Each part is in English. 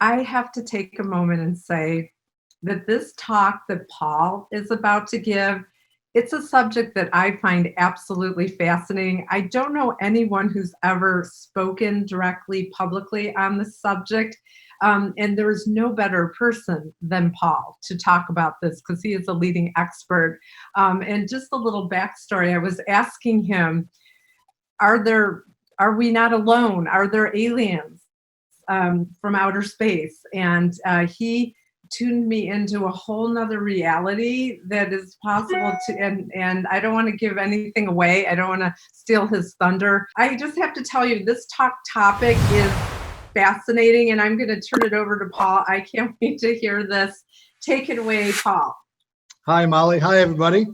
I have to take a moment and say that this talk that Paul is about to give, it's a subject that I find absolutely fascinating. I don't know anyone who's ever spoken directly publicly on this subject. And there is no better person than Paul to talk about this because he is a leading expert. And just a little backstory, I was asking him, are there are we not alone? Are there aliens from outer space? And he tuned me into a whole nother reality that is possible to, and I don't want to give anything away. I don't want to steal his thunder. I just have to tell you, this topic is fascinating, and I'm going to turn it over to Paul. I can't wait to hear this. Take it away, Paul. Hi, Molly. Hi, everybody.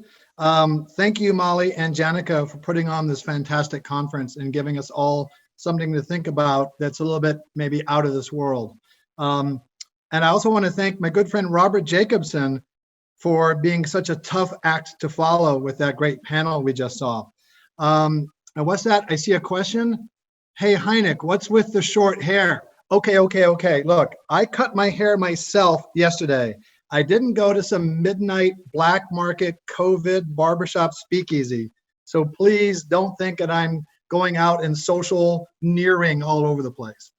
Thank you, Molly and Janica, for putting on this fantastic conference and giving us all something to think about that's a little bit maybe out of this world. And I also want to thank my good friend Robert Jacobson for being such a tough act to follow with that great panel we just saw. And what's that? I see a question. Hey, HYNEK, what's with the short hair? Okay. Look, I cut my hair myself yesterday. I didn't go to some midnight black market COVID barbershop speakeasy. So please don't think that I'm going out and social nearing all over the place.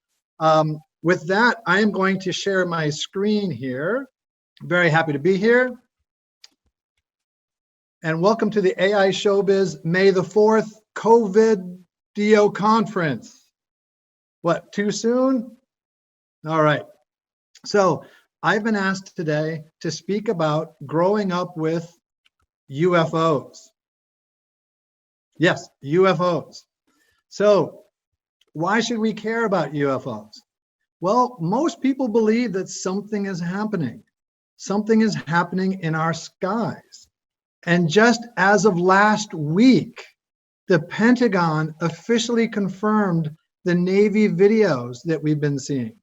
With that, I am going to share my screen here. Very happy to be here. And welcome to the AI Showbiz May the 4th COVID DO conference. What, too soon? All right. So I've been asked today to speak about growing up with UFOs. Yes, UFOs. So why should we care about UFOs? Well, most people believe that something is happening. Something is happening in our skies. And just as of last week, the Pentagon officially confirmed the Navy videos that we've been seeing.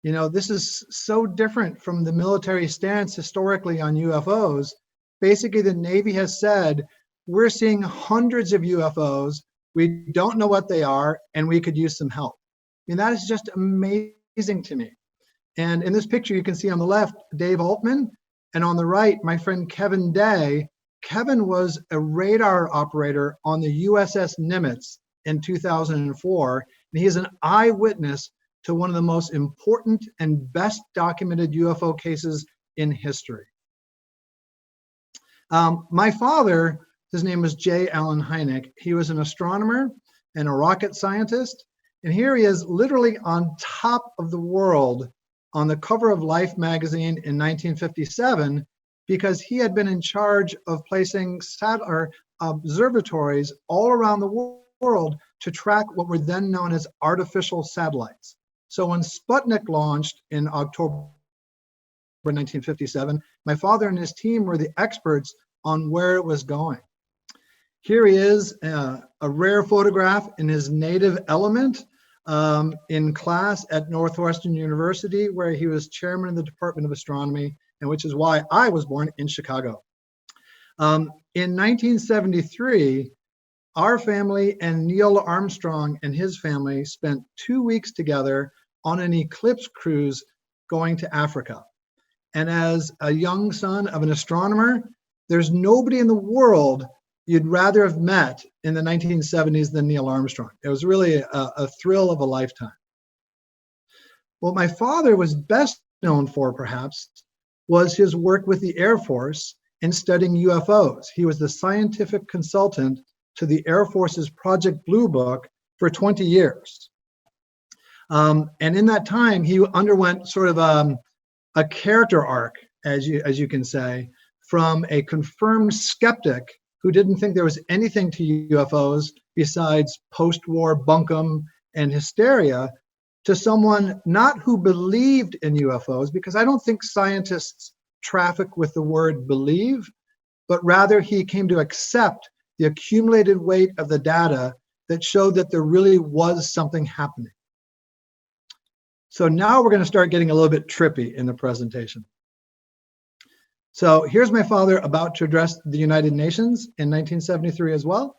You know, this is so different from the military stance historically on UFOs. Basically, the Navy has said, we're seeing hundreds of UFOs. We don't know what they are, and we could use some help. I mean, that is just amazing to me. And in this picture, you can see on the left, Dave Altman, and on the right, my friend Kevin Day. Kevin was a radar operator on the USS Nimitz in 2004, and he is an eyewitness to one of the most important and best documented UFO cases in history. My father, his name was J. Allen HYNEK. He was an astronomer and a rocket scientist. And here he is literally on top of the world on the cover of Life magazine in 1957, because he had been in charge of placing observatories all around the world to track what were then known as artificial satellites. So when Sputnik launched in October 1957, my father and his team were the experts on where it was going. Here he is, a rare photograph in his native element in class at Northwestern University, where he was chairman of the Department of Astronomy, and which is why I was born in Chicago. In 1973, our family and Neil Armstrong and his family spent 2 weeks together on an eclipse cruise going to Africa. And as a young son of an astronomer, there's nobody in the world you'd rather have met in the 1970s than Neil Armstrong. It was really a thrill of a lifetime. What my father was best known for, perhaps, was his work with the Air Force in studying UFOs. He was the scientific consultant to the Air Force's Project Blue Book for 20 years. And in that time, he underwent sort of a character arc, as you can say, from a confirmed skeptic who didn't think there was anything to UFOs besides post-war bunkum and hysteria, to someone not who believed in UFOs, because I don't think scientists traffic with the word believe, but rather he came to accept the accumulated weight of the data that showed that there really was something happening. So now we're going to start getting a little bit trippy in the presentation. So here's my father about to address the United Nations in 1973 as well.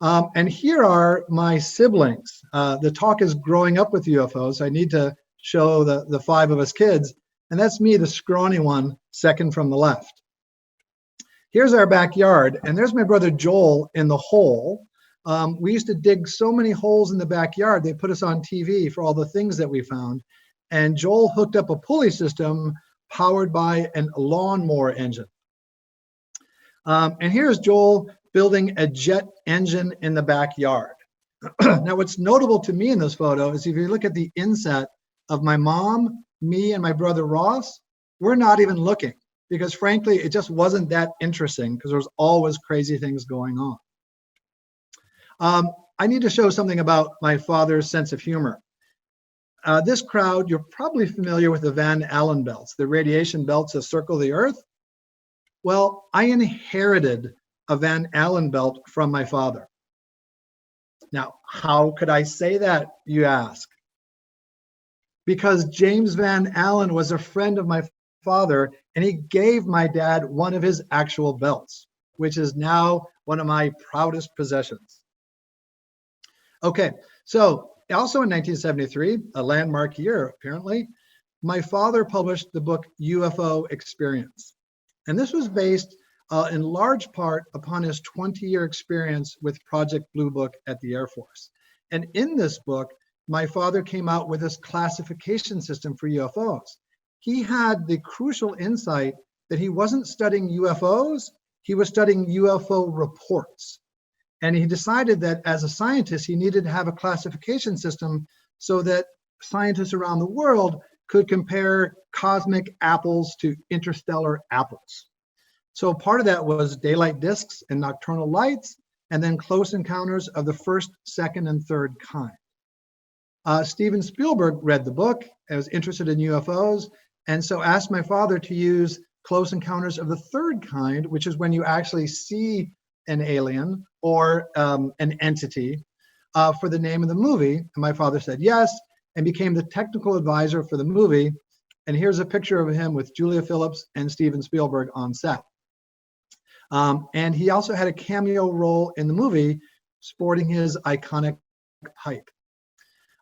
And here are my siblings. The talk is growing up with UFOs. I need to show the five of us kids. And that's me, the scrawny one, second from the left. Here's our backyard, and there's my brother Joel in the hole. We used to dig so many holes in the backyard, they put us on TV for all the things that we found. And Joel hooked up a pulley system powered by a lawnmower engine. And here's Joel building a jet engine in the backyard. Now, what's notable to me in this photo is if you look at the inset of my mom, me, and my brother Ross, we're not even looking because frankly, it just wasn't that interesting because there was always crazy things going on. I need to show something about my father's sense of humor. This crowd, you're probably familiar with the Van Allen belts, the radiation belts that circle the Earth. Well, I inherited a Van Allen belt from my father. Now, how could I say that, you ask? Because James Van Allen was a friend of my father, and he gave my dad one of his actual belts, which is now one of my proudest possessions. Okay, so also in 1973, a landmark year apparently, my father published the book UFO Experience. And this was based in large part upon his 20-year experience with Project Blue Book at the Air Force. And in this book, my father came out with this classification system for UFOs. He had the crucial insight that he wasn't studying UFOs, he was studying UFO reports. And he decided that as a scientist, he needed to have a classification system so that scientists around the world could compare cosmic apples to interstellar apples. So part of that was daylight disks and nocturnal lights, and then close encounters of the first, second, and third kind. Steven Spielberg read the book and was interested in UFOs, and so asked my father to use close encounters of the third kind, which is when you actually see an alien or an entity for the name of the movie. And my father said yes, and became the technical advisor for the movie. And here's a picture of him with Julia Phillips and Steven Spielberg on set. And he also had a cameo role in the movie, sporting his iconic pipe.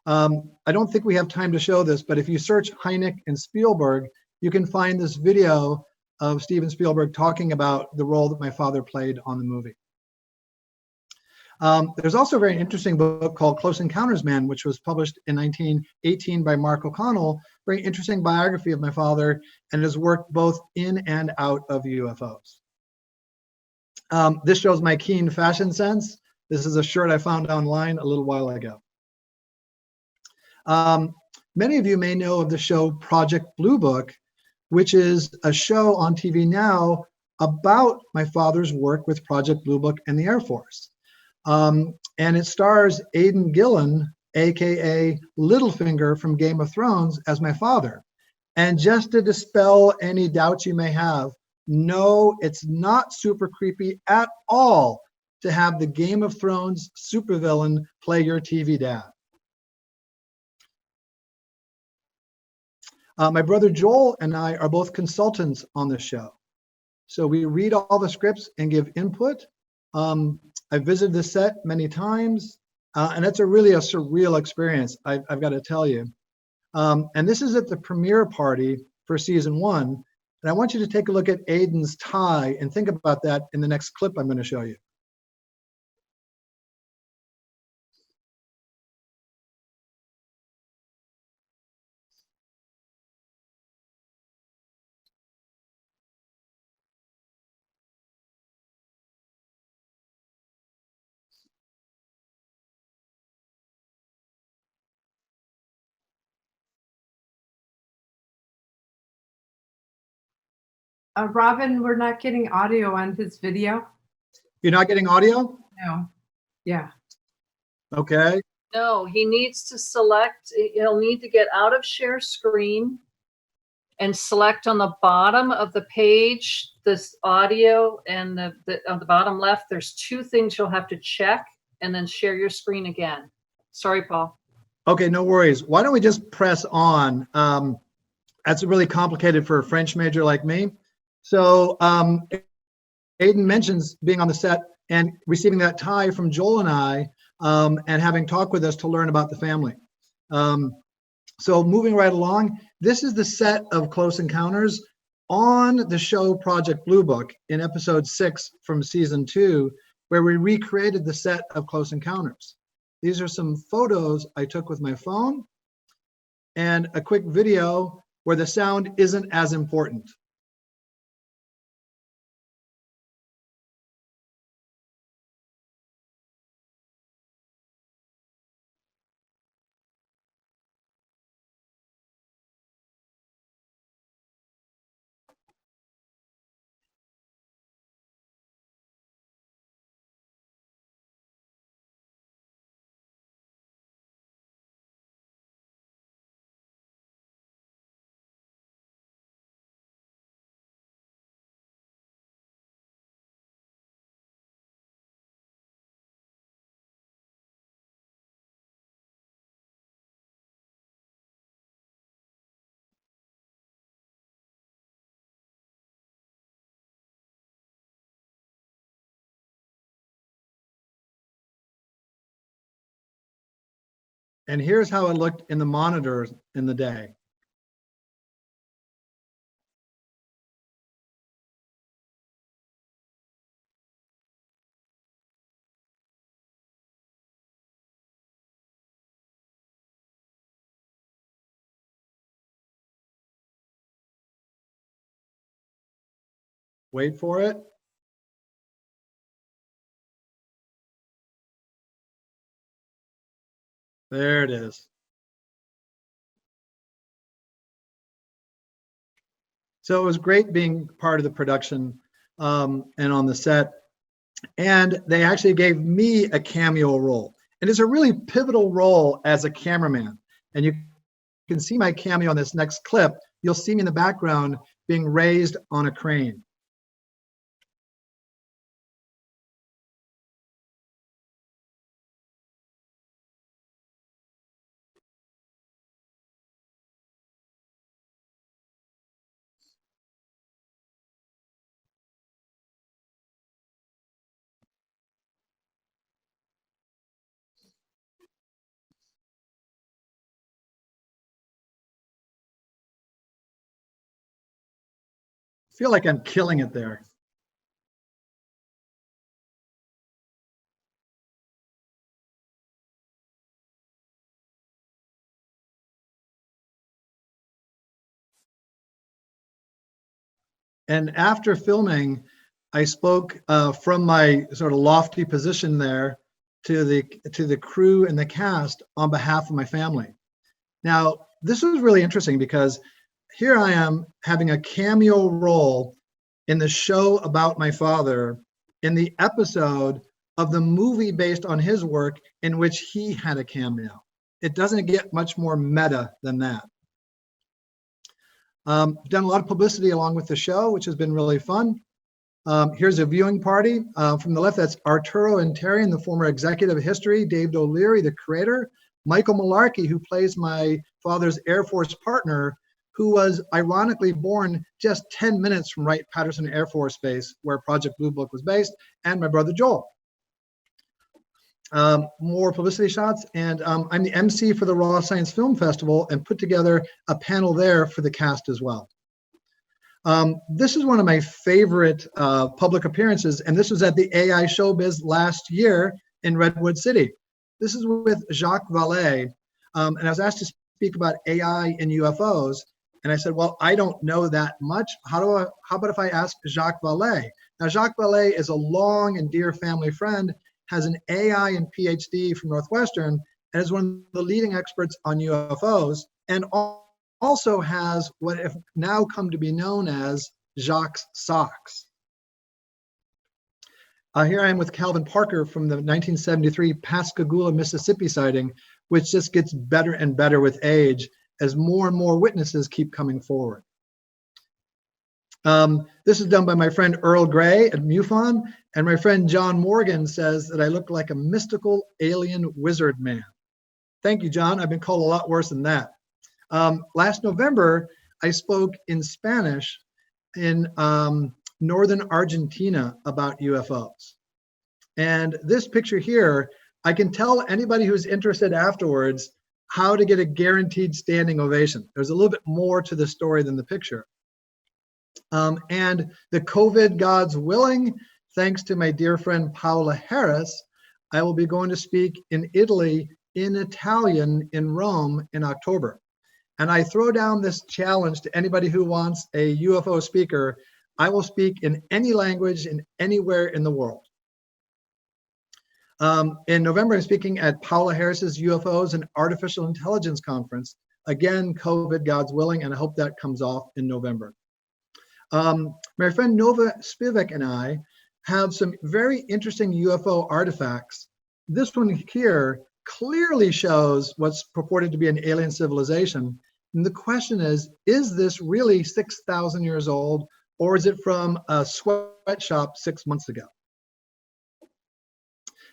I don't think we have time to show this, but if you search HYNEK and Spielberg, you can find this video of Steven Spielberg talking about the role that my father played on the movie. There's also a very interesting book called Close Encounters Man, which was published in 1918 by Mark O'Connell, very interesting biography of my father, and his work both in and out of UFOs. This shows my keen fashion sense. This is a shirt I found online a little while ago. Many of you may know of the show Project Blue Book, which is a show on TV now about my father's work with Project Blue Book and the Air Force. And it stars Aidan Gillen, aka Littlefinger from Game of Thrones, as my father. And just to dispel any doubts you may have, no, it's not super creepy at all to have the Game of Thrones supervillain play your TV dad. My brother Joel and I are both consultants on this show. So we read all the scripts and give input. I visited the set many times, and it's really a surreal experience, I've got to tell you. And this is at the premiere party for season 1. And I want you to take a look at Aidan's tie and think about that in the next clip I'm going to show you. Robin, we're not getting audio on his video. You're not getting audio? No. Yeah. Okay. No, he needs to select, he'll need to get out of share screen and select on the bottom of the page, this audio, and on the bottom left, there's 2 things you'll have to check and then share your screen again. Sorry, Paul. Okay, no worries. Why don't we just press on? That's really complicated for a French major like me. So Aidan mentions being on the set and receiving that tie from Joel and I, and having talked with us to learn about the family. So moving right along, this is the set of Close Encounters on the show Project Blue Book in episode 6 from season 2, where we recreated the set of Close Encounters. These are some photos I took with my phone and a quick video where the sound isn't as important. And here's how it looked in the monitors in the day. Wait for it. There it is. So it was great being part of the production and on the set. And they actually gave me a cameo role. And it's a really pivotal role as a cameraman. And you can see my cameo on this next clip. You'll see me in the background being raised on a crane. I feel like I'm killing it there. And after filming, I spoke from my sort of lofty position there to the crew and the cast on behalf of my family. Now, this was really interesting because here I am having a cameo role in the show about my father in the episode of the movie based on his work in which he had a cameo. It doesn't get much more meta than that. Done a lot of publicity along with the show, which has been really fun. Here's a viewing party. From the left, that's Arturo Interian, the former executive of history, David O'Leary, the creator, Michael Malarkey, who plays my father's Air Force partner, who was ironically born just 10 minutes from Wright-Patterson Air Force Base, where Project Blue Book was based, and my brother Joel. More publicity shots, and I'm the MC for the Raw Science Film Festival and put together a panel there for the cast as well. This is one of my favorite public appearances, and this was at the AI Showbiz last year in Redwood City. This is with Jacques Vallée, and I was asked to speak about AI and UFOs, and I said, well, I don't know that much. How about if I ask Jacques Vallée? Now, Jacques Vallée is a long and dear family friend, has an AI and PhD from Northwestern, and is one of the leading experts on UFOs, and also has what have now come to be known as Jacques socks. Here I am with Calvin Parker from the 1973 Pascagoula, Mississippi sighting, which just gets better and better with age as more and more witnesses keep coming forward. This is done by my friend Earl Gray at MUFON, and my friend John Morgan says that I look like a mystical alien wizard man. Thank you, John. I've been called a lot worse than that. Last November, I spoke in Spanish in northern Argentina about UFOs. And this picture here, I can tell anybody who's interested afterwards how to get a guaranteed standing ovation. There's a little bit more to the story than the picture. And the COVID gods willing, thanks to my dear friend Paola Harris, I will be going to speak in Italy in Italian in Rome in October. And I throw down this challenge to anybody who wants a UFO speaker. I will speak in any language in anywhere in the world. In November, I'm speaking at Paola Harris's UFOs and Artificial Intelligence Conference. Again, COVID, God's willing, and I hope that comes off in November. My friend Nova Spivak and I have some very interesting UFO artifacts. This one here clearly shows what's purported to be an alien civilization. And the question is this really 6,000 years old, or is it from a sweatshop 6 months ago?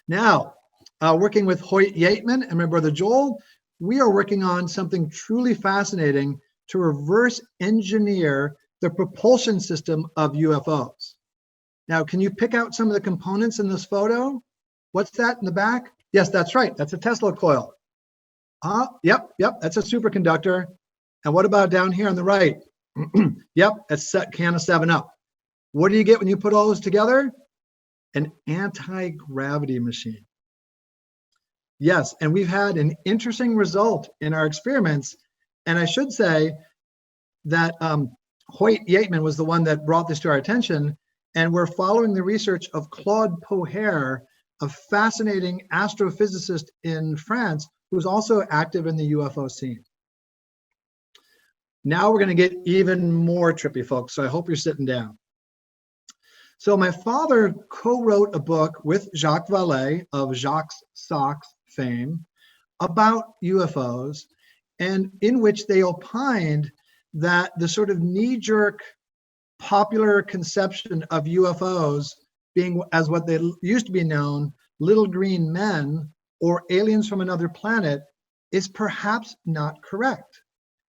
Now, working with Hoyt Yateman and my brother Joel, we are working on something truly fascinating to reverse engineer the propulsion system of UFOs. Now, can you pick out some of the components in this photo? What's that in the back? Yes, that's right. That's a Tesla coil. Yep, that's a superconductor. And what about down here on the right? Yep, that's a can of 7-Up. What do you get when you put all those together? An anti-gravity machine. Yes, and we've had an interesting result in our experiments. And I should say that Hoyt Yateman was the one that brought this to our attention. And we're following the research of Claude Poher, a fascinating astrophysicist in France, who's also active in the UFO scene. Now we're going to get even more trippy, folks, so I hope you're sitting down. So my father co-wrote a book with Jacques Vallée of Jacques Socks fame about UFOs, and in which they opined that the sort of knee-jerk popular conception of UFOs being, as what they used to be known, little green men or aliens from another planet, is perhaps not correct.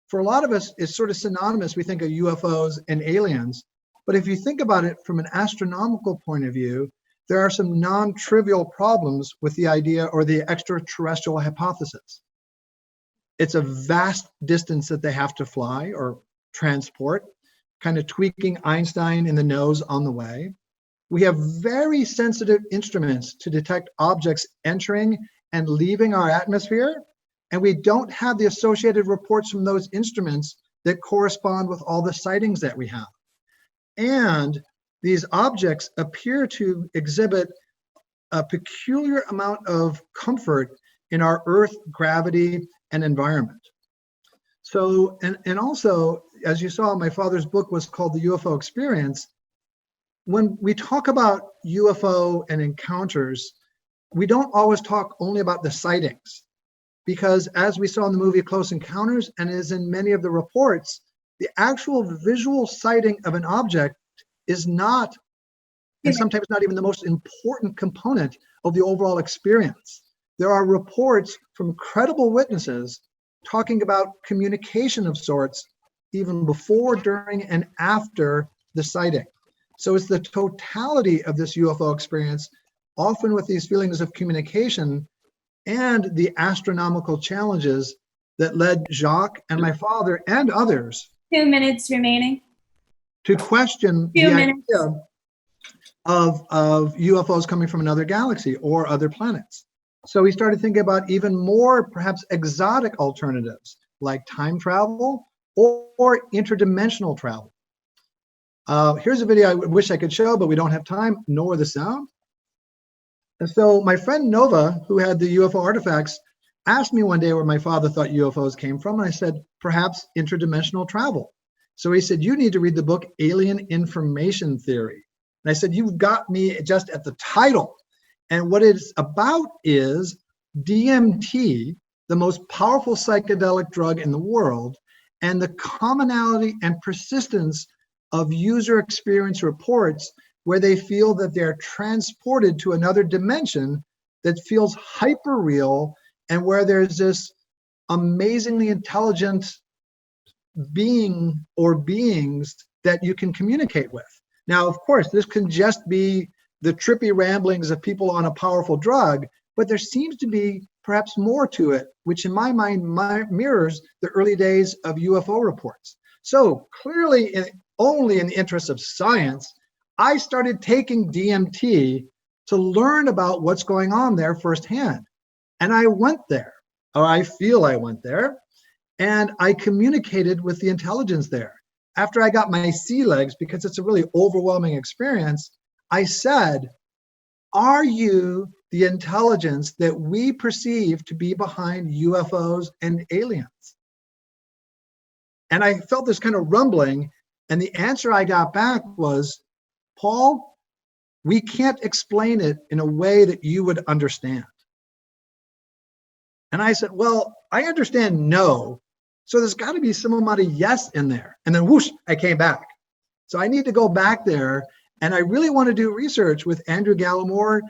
For a lot of us, it's sort of synonymous. We think of UFOs and aliens. But if you think about it from an astronomical point of view, there are some non-trivial problems with the idea or the extraterrestrial hypothesis. It's a vast distance that they have to fly or transport, kind of tweaking Einstein in the nose on the way. We have very sensitive instruments to detect objects entering and leaving our atmosphere, and we don't have the associated reports from those instruments that correspond with all the sightings that we have. And these objects appear to exhibit a peculiar amount of comfort in our Earth gravity and environment. So, and also, as you saw, my father's book was called The UFO Experience. When we talk about UFO and encounters, we don't always talk only about the sightings, because as we saw in the movie Close Encounters, and as in many of the reports, the actual visual sighting of an object is not, and sometimes not even the most important component of the overall experience. There are reports from credible witnesses talking about communication of sorts, even before, during, and after the sighting. So it's the totality of this UFO experience, often with these feelings of communication and the astronomical challenges that led Jacques and my father and others 2 minutes remaining. to question the idea of UFOs coming from another galaxy or other planets. So we started thinking about even more perhaps exotic alternatives like time travel or interdimensional travel. Here's a video I wish I could show, but we don't have time, nor the sound. And so my friend Nova, who had the UFO artifacts, asked me one day where my father thought UFOs came from. And I said, perhaps interdimensional travel. So he said, you need to read the book Alien Information Theory. And I said, you've got me just at the title. And what it's about is DMT, the most powerful psychedelic drug in the world, and the commonality and persistence of user experience reports where they feel that they're transported to another dimension that feels hyper real, and where there's this amazingly intelligent being or beings that you can communicate with. Now, of course, this can just be the trippy ramblings of people on a powerful drug, but there seems to be perhaps more to it, which in my mind mirrors the early days of UFO reports. So clearly, only in the interest of science, I started taking DMT to learn about what's going on there firsthand. And I went there, or I feel I went there, and I communicated with the intelligence there. After I got my sea legs, because it's a really overwhelming experience, I said, are you the intelligence that we perceive to be behind UFOs and aliens? And I felt this kind of rumbling, and the answer I got back was, Paul, we can't explain it in a way that you would understand. And I said, well, I understand no, so there's got to be some amount of yes in there. And then whoosh, I came back. So I need to go back there, and I really want to do research with Andrew Gallimore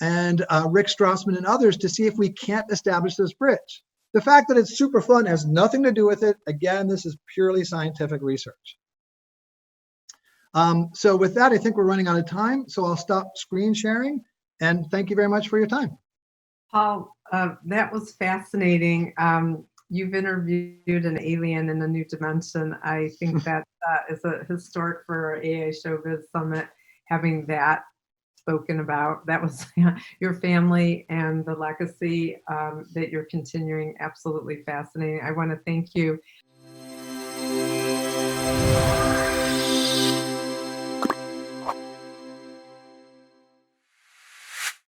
and Rick Strassman and others to see if we can't establish this bridge. The fact that it's super fun has nothing to do with it. Again, this is purely scientific research. So with that, I think we're running out of time. So I'll stop screen sharing, and thank you very much for your time. Paul, that was fascinating. You've interviewed an alien in a new dimension. I think that is a historic for our AI Showbiz Summit, having that spoken about. That was your family and the legacy that you're continuing. Absolutely fascinating. I want to thank you.